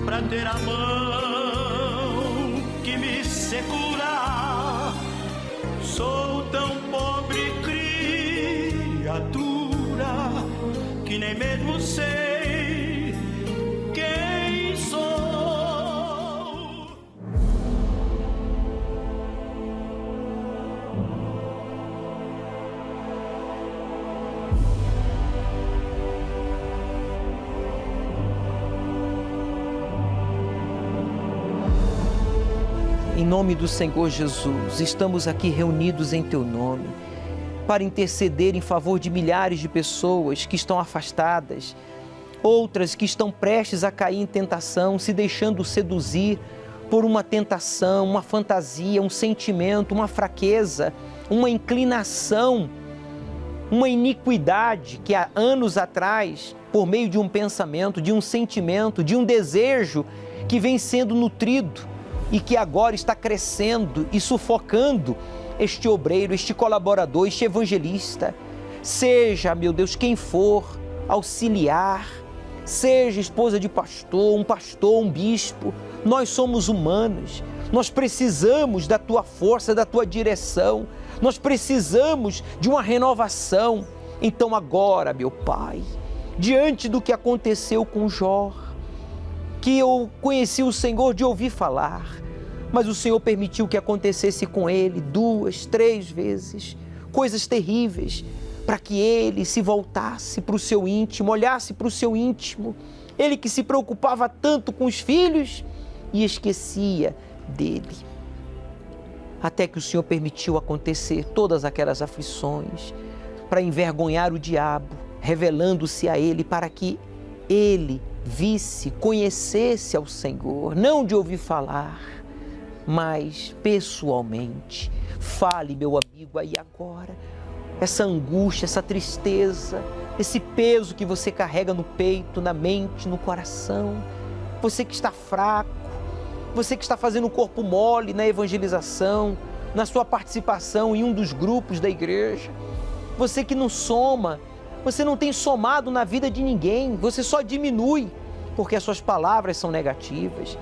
para ter a mão que me segura? Sou tão pobre criatura que nem mesmo sei quem sou.
Em nome do Senhor Jesus, estamos aqui reunidos em Teu nome para interceder em favor de milhares de pessoas que estão afastadas, outras que estão prestes a cair em tentação, se deixando seduzir por uma tentação, uma fantasia, um sentimento, uma fraqueza, uma inclinação, uma iniquidade que há anos atrás, por meio de um pensamento, de um sentimento, de um desejo que vem sendo nutrido, e que agora está crescendo e sufocando este obreiro, este colaborador, este evangelista. Seja, meu Deus, quem for, auxiliar, seja esposa de pastor, um bispo, nós somos humanos, nós precisamos da Tua força, da Tua direção, nós precisamos de uma renovação. Então agora, meu Pai,
diante do que aconteceu com Jó, que eu conheci o Senhor de ouvir falar, mas o Senhor permitiu que acontecesse com ele 2, 3 vezes, coisas terríveis, para que ele se voltasse para o seu íntimo, olhasse para o seu íntimo, ele que se preocupava tanto com os filhos e esquecia dele. Até que o Senhor permitiu acontecer todas aquelas aflições para envergonhar o diabo, revelando-se a ele para que ele visse, conhecesse ao Senhor, não de ouvir falar, mas pessoalmente. Fale, meu amigo, aí agora, essa angústia, essa tristeza, esse peso que você carrega no peito, na mente, no coração, você que está fraco, você que está fazendo o corpo mole na evangelização, na sua participação em um dos grupos da igreja, você que não soma, você não tem somado na vida de ninguém, você só diminui, porque as suas palavras são negativas,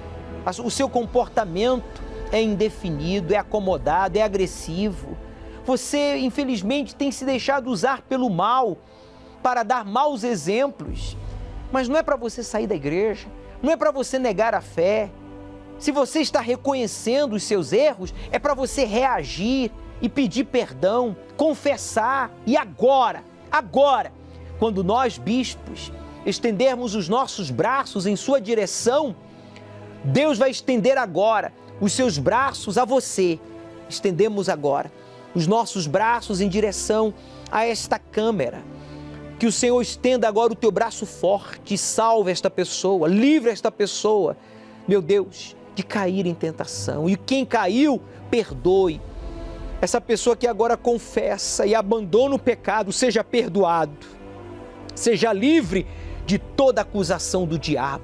o seu comportamento é indefinido, é acomodado, é agressivo. Você, infelizmente, tem se deixado usar pelo mal para dar maus exemplos, mas não é para você sair da igreja, não é para você negar a fé. Se você está reconhecendo os seus erros, é para você reagir e pedir perdão, confessar. E agora, quando nós, bispos, estendermos os nossos braços em sua direção, Deus vai estender agora os seus braços a você. Estendemos agora os nossos braços em direção a esta câmera. Que o Senhor estenda agora o teu braço forte e salve esta pessoa, livre esta pessoa, meu Deus, de cair em tentação. E quem caiu, perdoe. Essa pessoa que agora confessa e abandona o pecado, seja perdoado. Seja livre de toda acusação do diabo.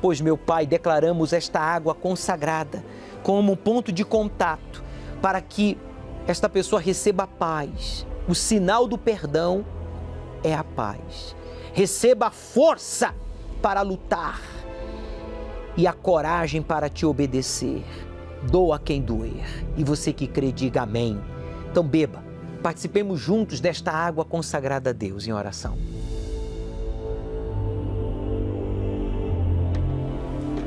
Pois, meu Pai, declaramos esta água consagrada como um ponto de contato para que esta pessoa receba a paz. O sinal do perdão é a paz. Receba a força para lutar e a coragem para te obedecer. Doa quem doer. E você que crê, diga amém. Então beba, participemos juntos desta água consagrada a Deus em oração.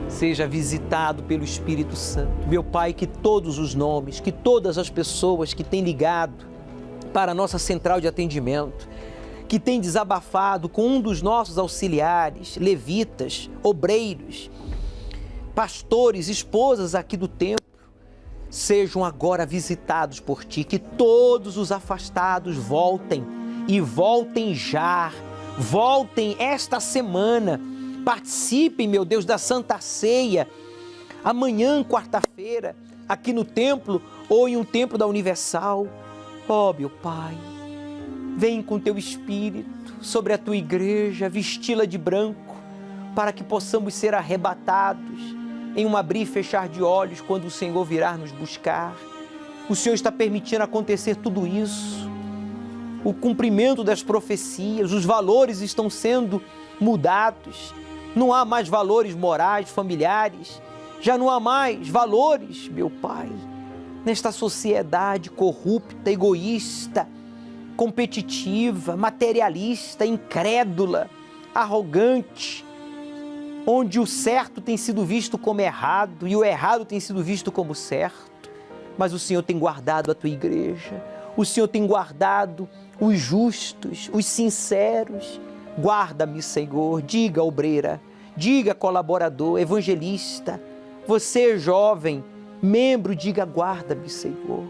Seja visitado pelo Espírito Santo. Meu Pai, que todos os nomes, que todas as pessoas que têm ligado para a nossa central de atendimento, que têm desabafado com um dos nossos auxiliares, levitas, obreiros, pastores, esposas aqui do templo, sejam agora visitados por Ti, que todos os afastados voltem e voltem já, voltem esta semana. Participem, meu Deus, da Santa Ceia, amanhã, quarta-feira, aqui no templo ou em um templo da Universal. Ó, meu Pai, vem com Teu Espírito sobre a Tua igreja, vesti-la de branco, para que possamos ser arrebatados em um abrir e fechar de olhos quando o Senhor virá nos buscar. O Senhor está permitindo acontecer tudo isso, o cumprimento das profecias, os valores estão sendo mudados. Não há mais valores morais, familiares, já não há mais valores, meu Pai, nesta sociedade corrupta, egoísta, competitiva, materialista, incrédula, arrogante, onde o certo tem sido visto como errado e o errado tem sido visto como certo. Mas o Senhor tem guardado a Tua igreja, o Senhor tem guardado os justos, os sinceros. Guarda-me, Senhor, diga obreira, diga colaborador, evangelista, você jovem, membro, diga guarda-me, Senhor,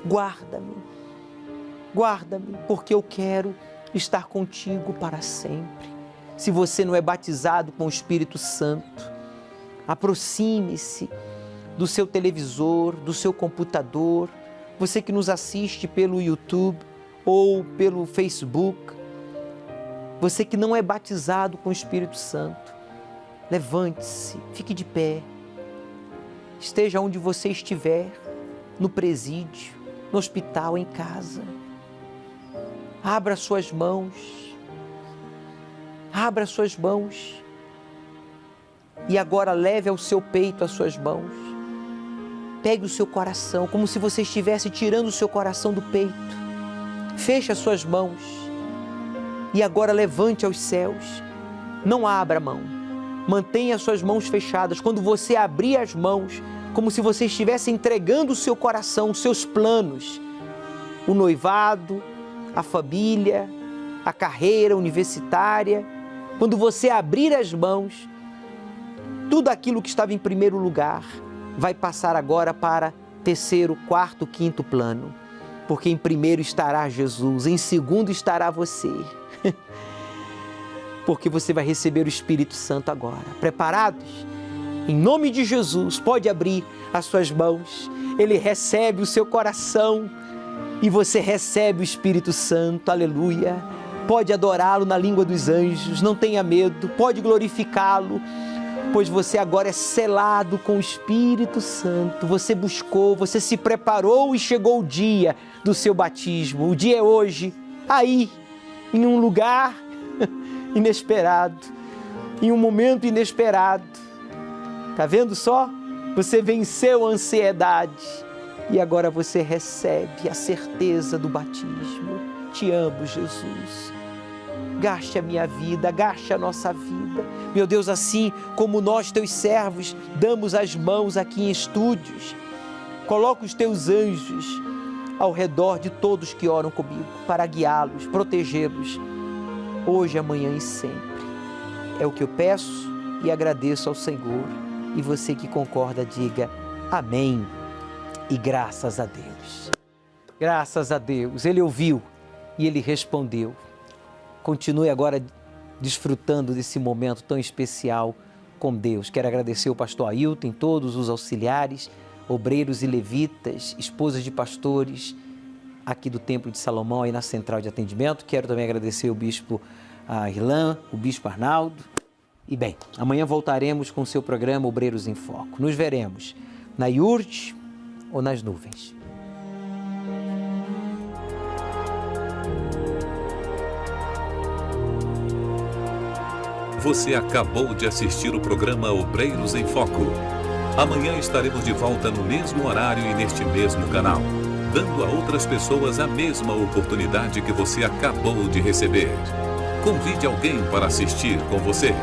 guarda-me, porque eu quero estar contigo para sempre. Se você não é batizado com o Espírito Santo, aproxime-se do seu televisor, do seu computador, você que nos assiste pelo YouTube ou pelo Facebook, você que não é batizado com o Espírito Santo, levante-se, fique de pé, esteja onde você estiver, no presídio, no hospital, em casa. Abra suas mãos e agora leve ao seu peito as suas mãos. Pegue o seu coração, como se você estivesse tirando o seu coração do peito. Feche as suas mãos E agora levante aos céus. Não abra a mão. Mantenha suas mãos fechadas. Quando você abrir as mãos, como se você estivesse entregando o seu coração, os seus planos, o noivado, a família, a carreira universitária. Quando você abrir as mãos, tudo aquilo que estava em primeiro lugar vai passar agora para terceiro, quarto, quinto plano. Porque em primeiro estará Jesus, em segundo estará você. Porque você vai receber o Espírito Santo agora. Preparados? Em nome de Jesus, pode abrir as suas mãos. Ele recebe o seu coração e você recebe o Espírito Santo. Aleluia. Pode adorá-lo na língua dos anjos, não tenha medo, pode glorificá-lo, pois você agora é selado com o Espírito Santo. Você buscou, você se preparou e chegou o dia do seu batismo. O dia é hoje, aí, em um lugar inesperado, em um momento inesperado. Está vendo só? Você venceu a ansiedade e agora você recebe a certeza do batismo. Te amo, Jesus. Gaste a minha vida, gaste a nossa vida. Meu Deus, assim como nós, teus servos, damos as mãos aqui em estúdios, coloca os teus anjos ao redor de todos que oram comigo, para guiá-los, protegê-los, hoje, amanhã e sempre. É o que eu peço e agradeço ao Senhor. E você que concorda, diga amém e graças a Deus. Graças a Deus, Ele ouviu e Ele respondeu. Continue agora desfrutando desse momento tão especial com Deus. Quero agradecer ao pastor Ailton, todos os auxiliares, obreiros e levitas, esposas de pastores aqui do Templo de Salomão, aí na central de atendimento. Quero também agradecer o bispo Irlan, o bispo Arnaldo. E bem, amanhã voltaremos com o seu programa Obreiros em Foco. Nos veremos na iurte ou nas nuvens.
Você acabou de assistir o programa Obreiros em Foco. Amanhã estaremos de volta no mesmo horário e neste mesmo canal, dando a outras pessoas a mesma oportunidade que você acabou de receber. Convide alguém para assistir com você.